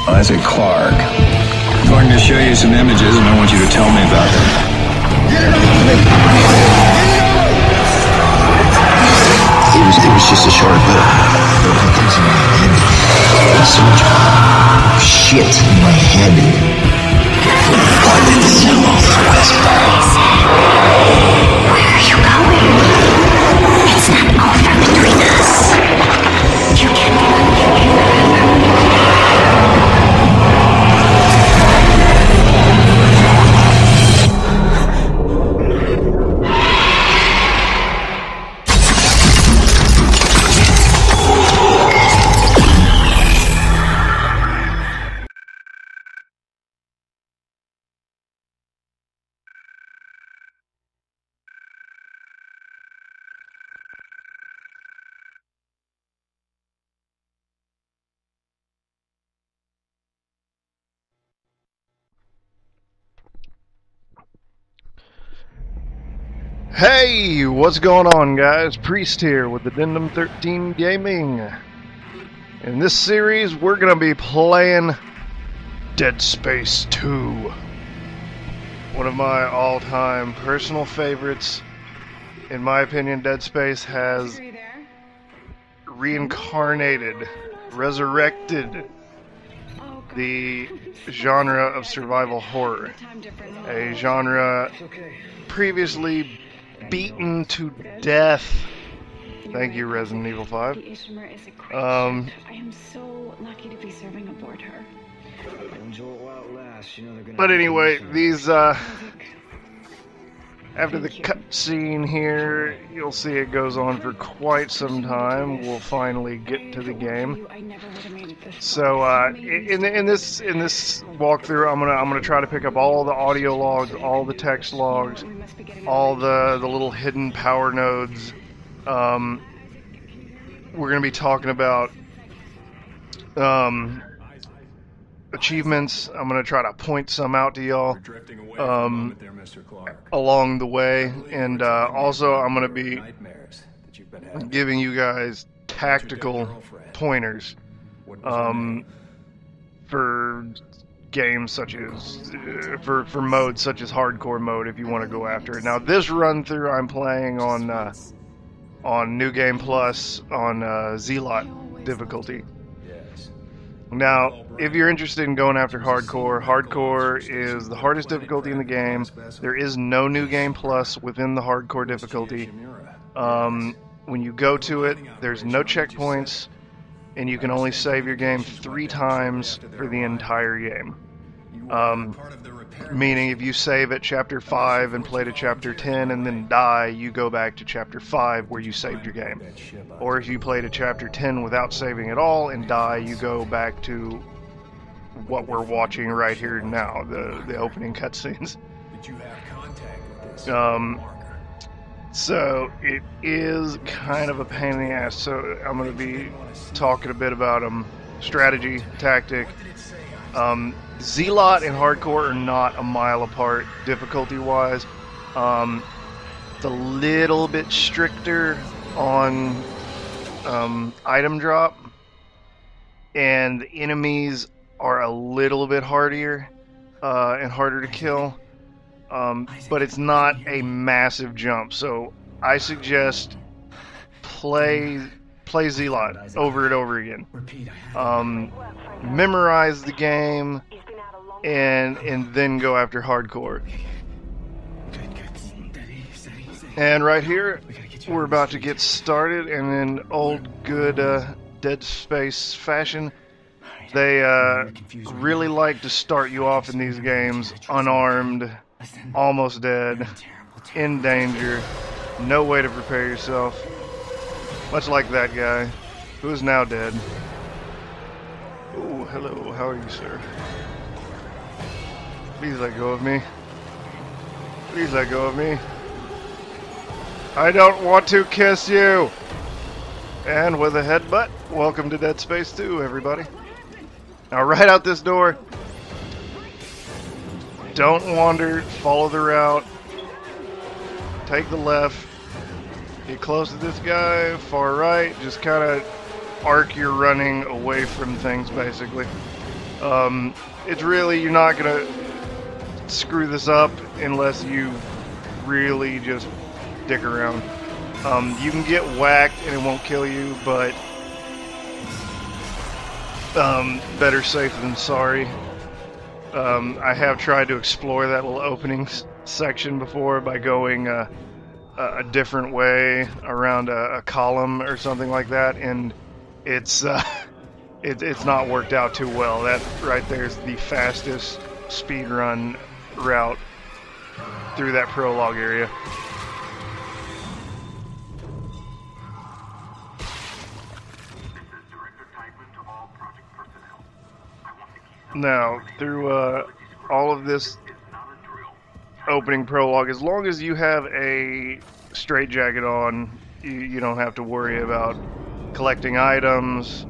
Isaac Clarke. I'm going to show you some images and I want you to tell me about them. It was just a short look. So much shit in my head. What did the symbols whisper? Where are you going? It's not over between us. You can't run forever. Hey, what's going on, guys? Priest here with Addendum 13 Gaming. In this series, we're going to be playing Dead Space 2. One of my all-time personal favorites. In my opinion, Dead Space has reincarnated, resurrected the genre of survival horror. A genre previously beaten to death. Thank you, Resident Evil 5. I am so lucky to be serving aboard her. But anyway, these after the cutscene here, you'll see it goes on for quite some time. We'll finally get to the game. So in this walkthrough, I'm gonna try to pick up all the audio logs, all the text logs, all the little hidden power nodes. We're gonna be talking about achievements. I'm gonna try to point some out to y'all along the way, and also I'm gonna be giving you guys tactical pointers for games such as for modes such as hardcore mode if you want to go after it. Now this run through I'm playing on New Game Plus on Zealot difficulty. Now, if you're interested in going after hardcore, hardcore is the hardest difficulty in the game. There is no New Game Plus within the hardcore difficulty. When you go to it, there's no checkpoints, and you can only save your game 3 times for the entire game. Meaning if you save at Chapter 5 and play to Chapter 10 and then die, you go back to Chapter 5 where you saved your game. Or if you play to Chapter 10 without saving at all and die, you go back to what we're watching right here now, the opening cutscenes. So it is kind of a pain in the ass, so I'm going to be talking a bit about strategy, tactic. Zealot and hardcore are not a mile apart difficulty-wise. It's a little bit stricter on item drop, and the enemies are a little bit hardier and harder to kill, but it's not a massive jump. So I suggest play Zealot over and over again. Memorize the game and then go after hardcore. And right here, we're about to get started, and in old good Dead Space fashion, they really like to start you off in these games unarmed, almost dead, in danger, no way to prepare yourself. Much like that guy, who is now dead. Oh, hello, how are you, sir? Please let go of me. Please let go of me. I don't want to kiss you. And with a headbutt, welcome to Dead Space 2, everybody. Now, right out this door. Don't wander. Follow the route. Take the left. Get close to this guy. Far right. Just kind of arc your running away from things, basically. It's really, you're not going to screw this up unless you really just dick around. You can get whacked and it won't kill you, but better safe than sorry. I have tried to explore that little opening section before by going a different way around a column or something like that, and it's not worked out too well. That right there is the fastest speedrun route through that prologue area. Now, through all of this opening prologue, as long as you have a straitjacket on, you don't have to worry about collecting items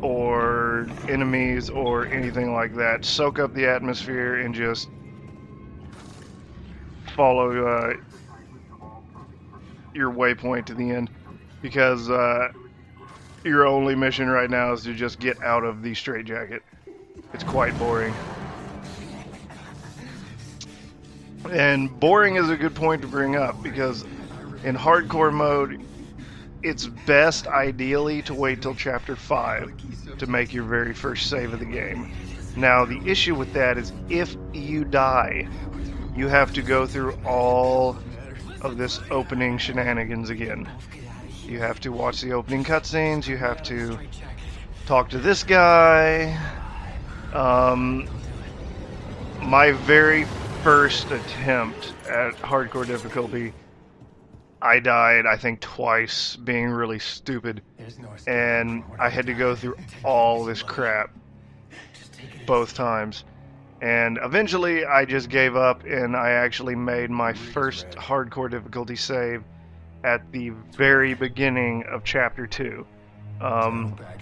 or enemies or anything like that. Soak up the atmosphere and just follow your waypoint to the end, because your only mission right now is to just get out of the straitjacket. It's quite boring. And boring is a good point to bring up, because in hardcore mode, it's best ideally to wait till chapter 5 to make your very first save of the game. Now, the issue with that is if you die, you have to go through all of this opening shenanigans again. You have to watch the opening cutscenes, you have to talk to this guy. My very first attempt at hardcore difficulty, I died, I think, twice, being really stupid, and I had to go through all this crap both times. And eventually I just gave up, and I actually made my first hardcore difficulty save at the very beginning of chapter 2.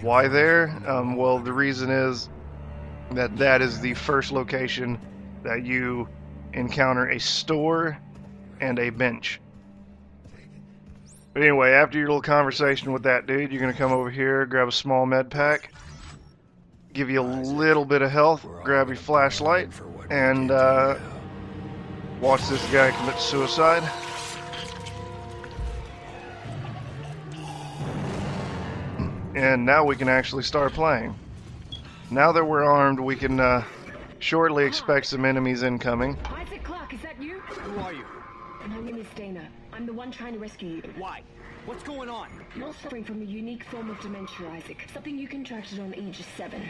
Why there? Well, the reason is that is the first location that you encounter a store and a bench. But anyway, after your little conversation with that dude, you're going to come over here, grab a small med pack, give you a little bit of health, grab your flashlight, and watch this guy commit suicide. And now we can actually start playing. Now that we're armed, we can shortly expect some enemies incoming. Isaac Clarke, is that you? Who are you? My name is Dana. I'm the one trying to rescue you. Why? What's going on? You're suffering from a unique form of dementia, Isaac. Something you contracted on Aegis 7.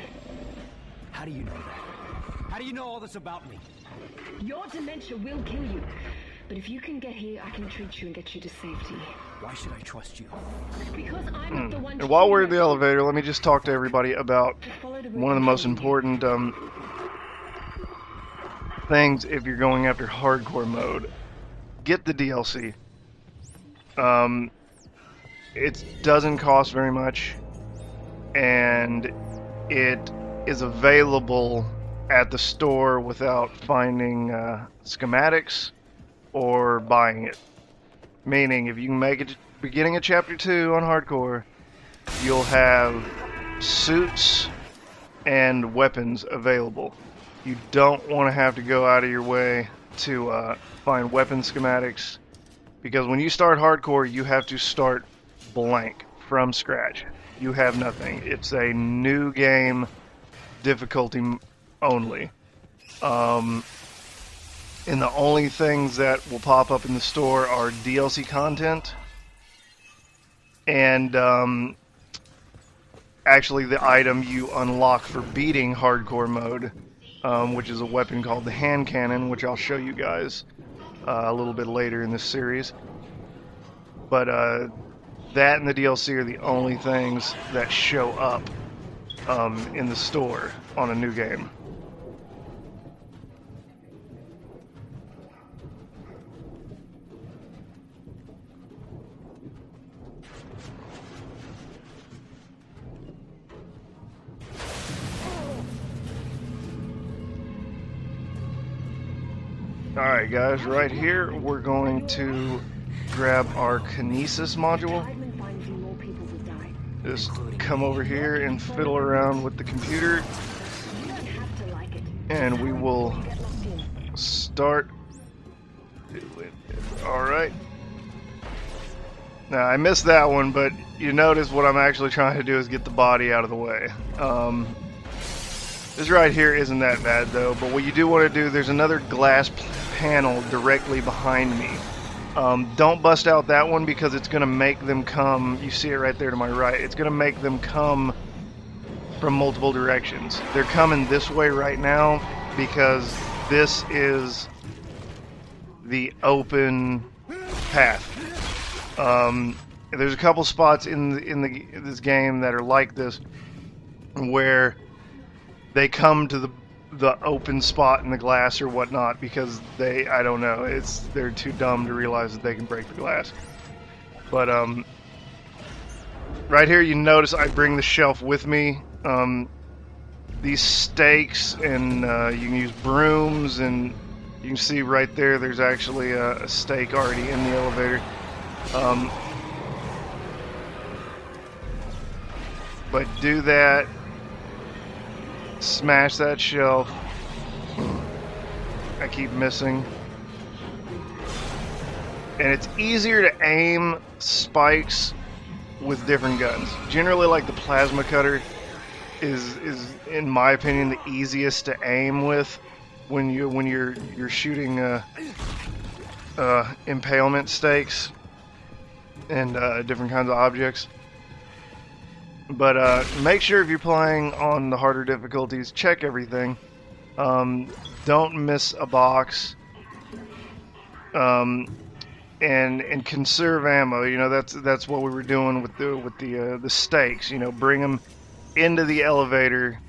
How do you know that? How do you know all this about me? Your dementia will kill you. But if you can get here, I can treat you and get you to safety. Why should I trust you? Because I'm not the one. And while we're in the elevator, let me just talk to everybody about one of the most important things if you're going after hardcore mode. Get the DLC. It doesn't cost very much, and it is available at the store without finding schematics or buying it. Meaning, if you can make it to the beginning of chapter 2 on hardcore, you'll have suits and weapons available. You don't want to have to go out of your way to find weapon schematics, because when you start hardcore, you have to start blank from scratch. You have nothing. It's a new game, difficulty only. And the only things that will pop up in the store are DLC content and actually the item you unlock for beating hardcore mode, which is a weapon called the hand cannon, which I'll show you guys a little bit later in this series. But that and the DLC are the only things that show up in the store on a new game. Alright guys, right here we're going to grab our kinesis module. Tideman finds you, more people will die. Just come over here and fiddle around with the computer, You don't have to like it. and we will Get locked in. start. Alright. Now I missed that one, but you notice what I'm actually trying to do is get the body out of the way. This right here isn't that bad though, but what you do want to do, there's another glass panel directly behind me. Don't bust out that one because it's going to make them come, you see it right there to my right, it's going to make them come from multiple directions. They're coming this way right now because this is the open path. There's a couple spots in this game that are like this where they come to the open spot in the glass or whatnot because I don't know, they're too dumb to realize that they can break the glass. But right here you notice I bring the shelf with me. These stakes, and you can use brooms, and you can see right there there's actually a stake already in the elevator. But do that. Smash that shelf. I keep missing. And it's easier to aim spikes with different guns. Generally, like the plasma cutter is in my opinion the easiest to aim with when you're shooting impalement stakes and different kinds of objects. But make sure if you're playing on the harder difficulties, check everything. Don't miss a box. And conserve ammo. You know, that's what we were doing with the stakes. You know, bring them into the elevator.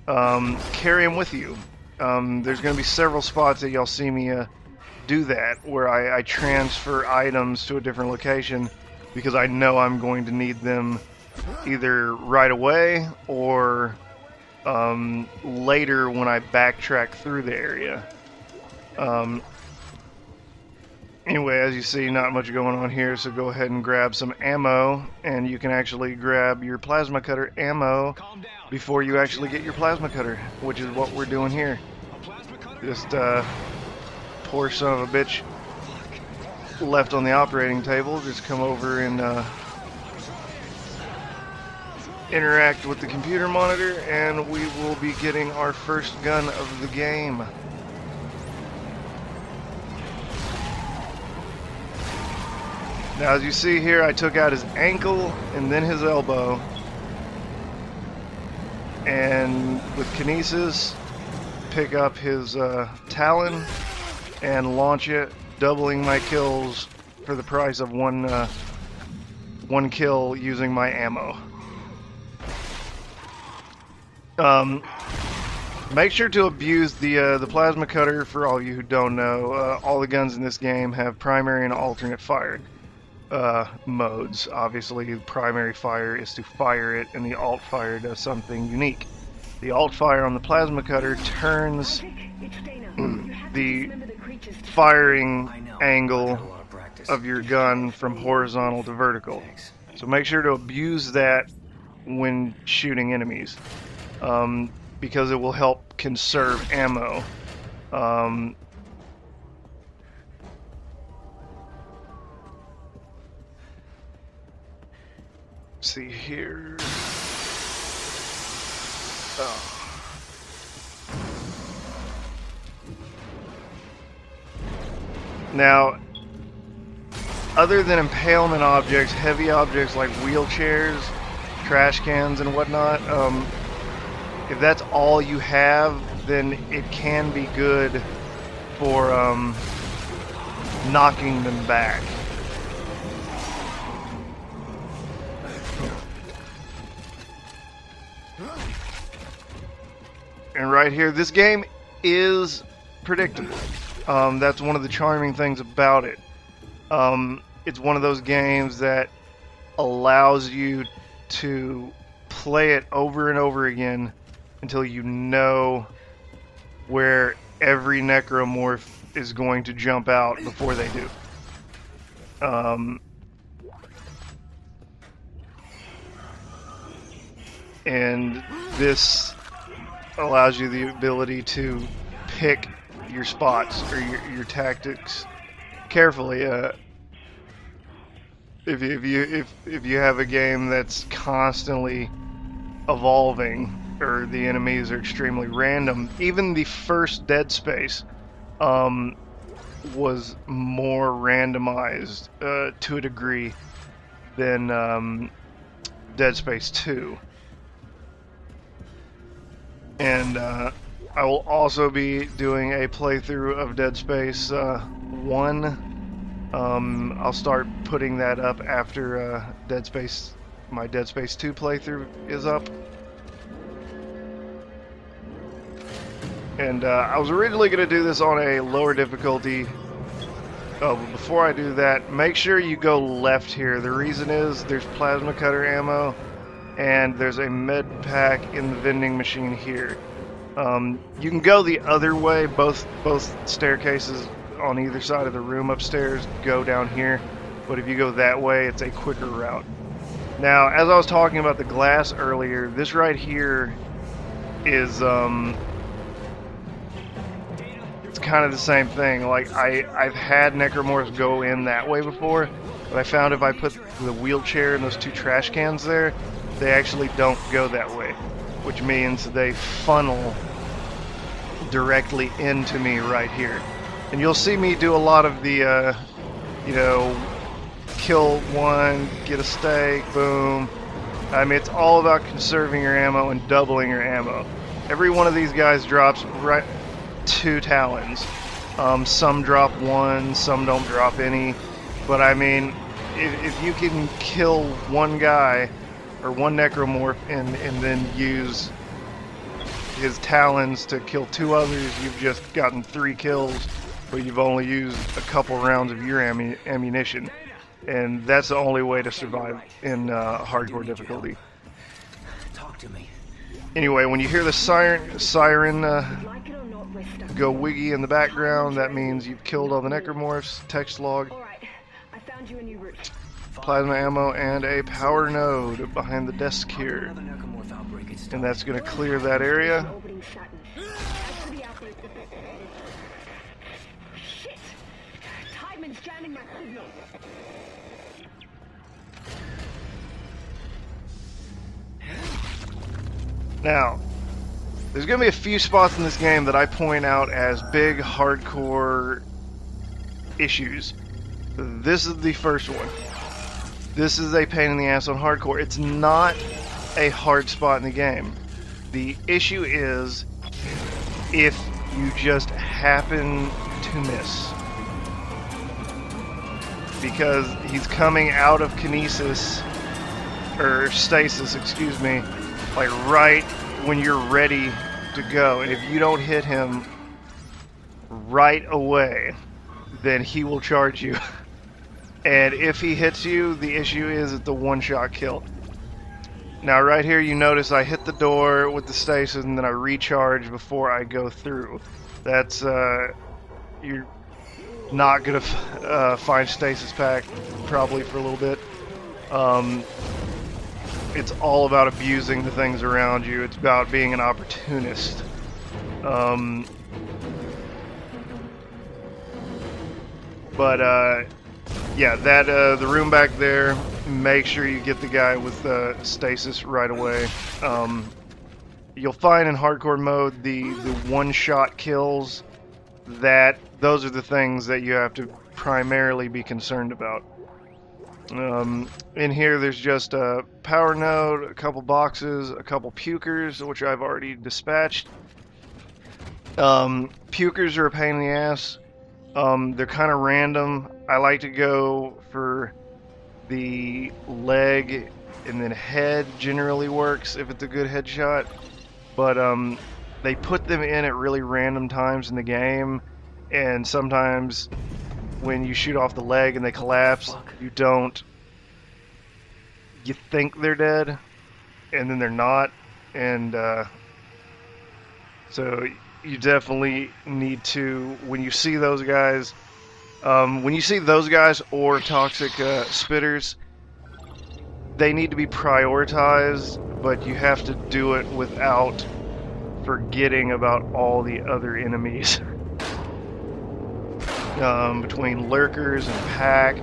Carry them with you. There's going to be several spots that y'all see me do that, where I transfer items to a different location because I know I'm going to need them either right away or later when I backtrack through the area. Anyway, as you see, not much going on here, so go ahead and grab some ammo, and you can actually grab your plasma cutter ammo before you actually get your plasma cutter, which is what we're doing here. Just poor son of a bitch left on the operating table. Just come over and interact with the computer monitor, and we will be getting our first gun of the game. Now, as you see here, I took out his ankle and then his elbow, and with kinesis, pick up his talon and launch it, doubling my kills for the price of one kill using my ammo. Make sure to abuse the plasma cutter. For all of you who don't know, all the guns in this game have primary and alternate fire modes. Obviously, the primary fire is to fire it, and the alt fire does something unique. The alt fire on the plasma cutter turns the firing angle of your gun from horizontal to vertical. So make sure to abuse that when shooting enemies, because it will help conserve ammo. See here. Oh. Now, other than impalement objects, heavy objects like wheelchairs, trash cans, and whatnot, if that's all you have, then it can be good for knocking them back. And right here, this game is predictable. That's one of the charming things about it. It's one of those games that allows you to play it over and over again until you know where every necromorph is going to jump out before they do. And this allows you the ability to pick your spots or your tactics carefully. If you have a game that's constantly evolving, or the enemies are extremely random, even the first Dead Space was more randomized to a degree than Dead Space 2. And I will also be doing a playthrough of Dead Space 1. I'll start putting that up after my Dead Space 2 playthrough is up. And I was originally going to do this on a lower difficulty. Oh, but before I do that, make sure you go left here. The reason is there's plasma cutter ammo, and there's a med pack in the vending machine here. You can go the other way. Both staircases on either side of the room upstairs go down here, but if you go that way, it's a quicker route. Now, as I was talking about the glass earlier, this right here is it's kind of the same thing. Like I've had necromorphs go in that way before, but I found if I put the wheelchair and those two trash cans there, they actually don't go that way, which means they funnel directly into me right here. And you'll see me do a lot of the, you know, kill one, get a steak, boom. I mean, it's all about conserving your ammo and doubling your ammo. Every one of these guys drops right 2 talons. Some drop 1, some don't drop any. But I mean, if you can kill one guy or one necromorph and then use his talons to kill 2 others, you've just gotten 3 kills, but you've only used a couple rounds of your ammunition. And that's the only way to survive in hardcore difficulty. Talk to me. Anyway, when you hear the siren go wiggy in the background, that means you've killed all the necromorphs. Text log. Alright, I found you a new route. Plasma ammo and a power node behind the desk here. Another necromorph outbreak is And that's going to clear that area. Orbiting Saturn. As for the outbreak... Shit! Tideman's jamming my signal. Now, there's going to be a few spots in this game that I point out as big hardcore issues. This is the first one. This is a pain in the ass on hardcore. It's not a hard spot in the game. The issue is if you just happen to miss. Because he's coming out of kinesis, or stasis, excuse me, like right when you're ready to go. And if you don't hit him right away, then he will charge you. And if he hits you, the issue is it's a one-shot kill. Now right here you notice I hit the door with the stasis and then I recharge before I go through. That's, you're not going to find stasis pack probably for a little bit. It's all about abusing the things around you. It's about being an opportunist. Yeah, that the room back there, make sure you get the guy with stasis right away. You'll find in hardcore mode the one-shot kills, those are the things that you have to primarily be concerned about. In here there's just a power node, a couple boxes, a couple pukers, which I've already dispatched. Pukers are a pain in the ass. They're kind of random. I like to go for the leg, and then head generally works if it's a good headshot. But they put them in at really random times in the game, and sometimes when you shoot off the leg and they collapse, you think they're dead, and then they're not, and so you definitely need to, when you see those guys, or toxic spitters, they need to be prioritized, but you have to do it without forgetting about all the other enemies. Between lurkers and pack,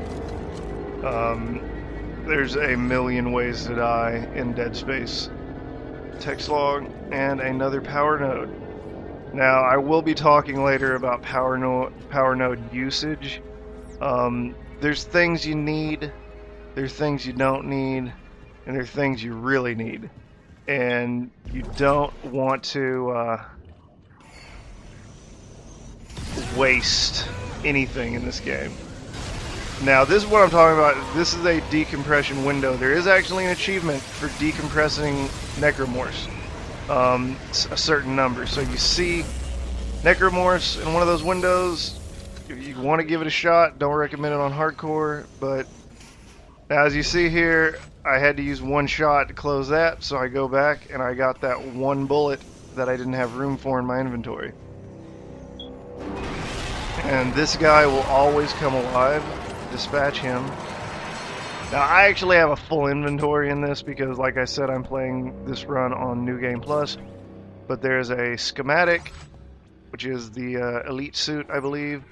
there's a million ways to die in Dead Space. Text log and another power node. Now, I will be talking later about power node usage. There's things you need, there's things you don't need, and there's things you really need. And you don't want to waste anything in this game. Now, this is what I'm talking about. This is a decompression window. There is actually an achievement for decompressing necromorphs. A certain number. So you see necromorphs in one of those windows. If you want to give it a shot, don't recommend it on hardcore, but as you see here, I had to use one shot to close that, so I go back and I got that one bullet that I didn't have room for in my inventory. And this guy will always come alive. Dispatch him. Now, I actually have a full inventory in this because, like I said, I'm playing this run on New Game Plus. But there's a schematic, which is the elite suit, I believe,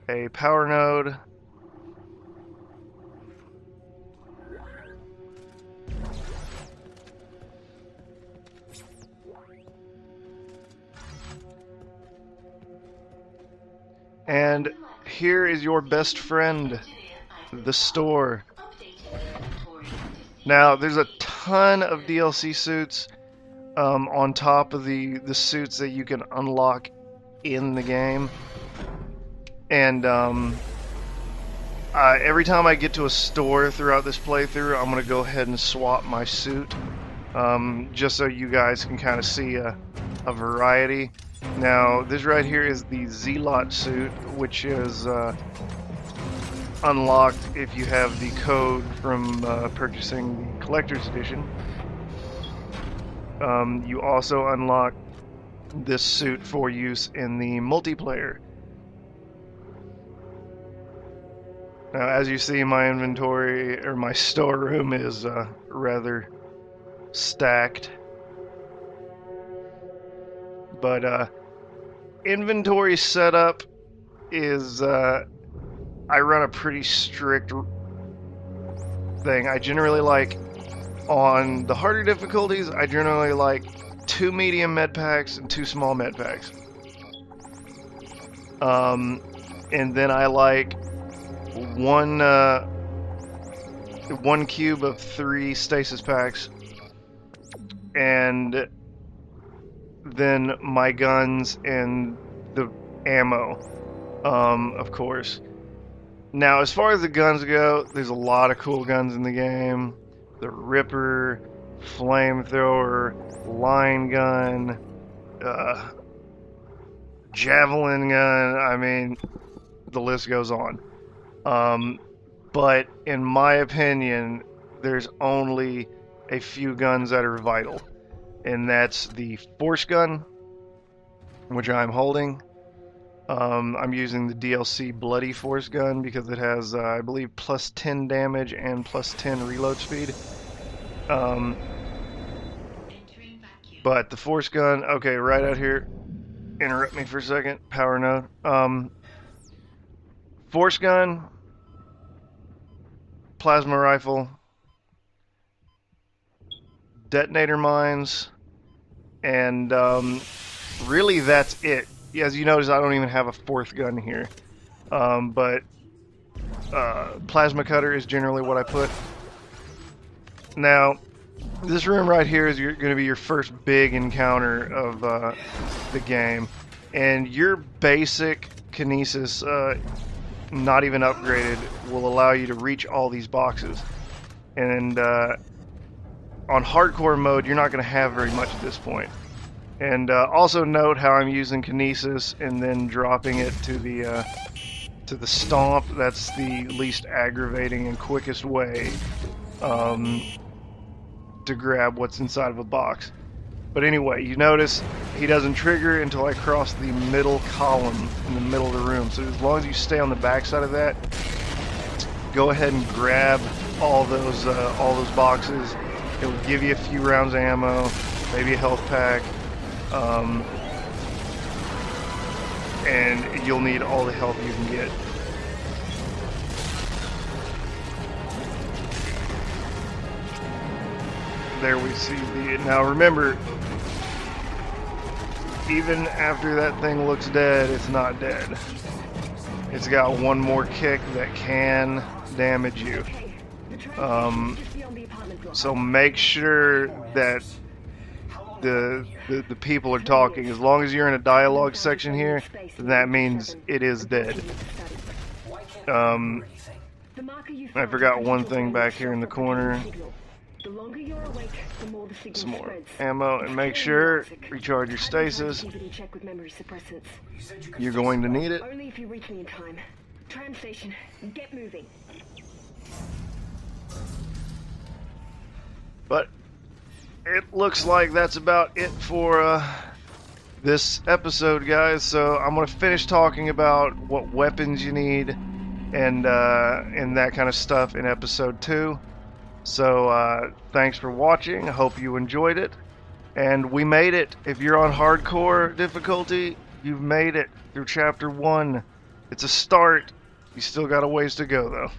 a power node, and here is your best friend, the store. Now, there's a ton of DLC suits on top of the suits that you can unlock in the game. And every time I get to a store throughout this playthrough, I'm going to go ahead and swap my suit, just so you guys can kind of see a variety. Now, this right here is the Zealot suit, which is unlocked if you have the code from purchasing the Collector's Edition. You also unlock this suit for use in the multiplayer. Now, as you see, my inventory, or my storeroom, is rather stacked. But inventory setup is, I run a pretty strict thing. I generally like, on the harder difficulties, I generally like 2 medium med packs and 2 small med packs. And then I like one cube of 3 stasis packs, and then my guns and the ammo, of course. Now, as far as the guns go, there's a lot of cool guns in the game. The Ripper, Flamethrower, Line Gun, Javelin Gun, I mean, the list goes on. But in my opinion, there's only a few guns that are vital. And that's the Force Gun, which I'm holding. I'm using the DLC Bloody Force Gun because it has, I believe, plus 10 damage and plus 10 reload speed. But the Force Gun, okay, right out here, interrupt me for a second, power node. Force Gun, Plasma Rifle, Detonator Mines, and really that's it. As you notice, I don't even have a 4th gun here. But Plasma Cutter is generally what I put. Now, this room right here is going to be your first big encounter of the game. And your basic Kinesis, not even upgraded, will allow you to reach all these boxes. And on hardcore mode, you're not going to have very much at this point. And also note how I'm using Kinesis and then dropping it to the Stomp. That's the least aggravating and quickest way to grab what's inside of a box. But anyway, you notice he doesn't trigger until I cross the middle column in the middle of the room. So as long as you stay on the back side of that, go ahead and grab all those boxes. It will give you a few rounds of ammo, maybe a health pack, and you'll need all the help you can get. There we see the... Now remember, even after that thing looks dead, it's not dead. It's got one more kick that can damage you. So make sure that the people are talking. As long as you're in a dialogue section here, then that means it is dead. I forgot one thing back here in the corner. Some more ammo, and make sure recharge your stasis. You're going to need it. Only if you reach me in time. Tram station, get moving. But it looks like that's about it for this episode, guys. So I'm gonna finish talking about what weapons you need and that kind of stuff in episode 2. So thanks for watching. I hope you enjoyed it, and we made it. If you're on hardcore difficulty, you've made it through chapter 1. It's a start. You still got a ways to go though.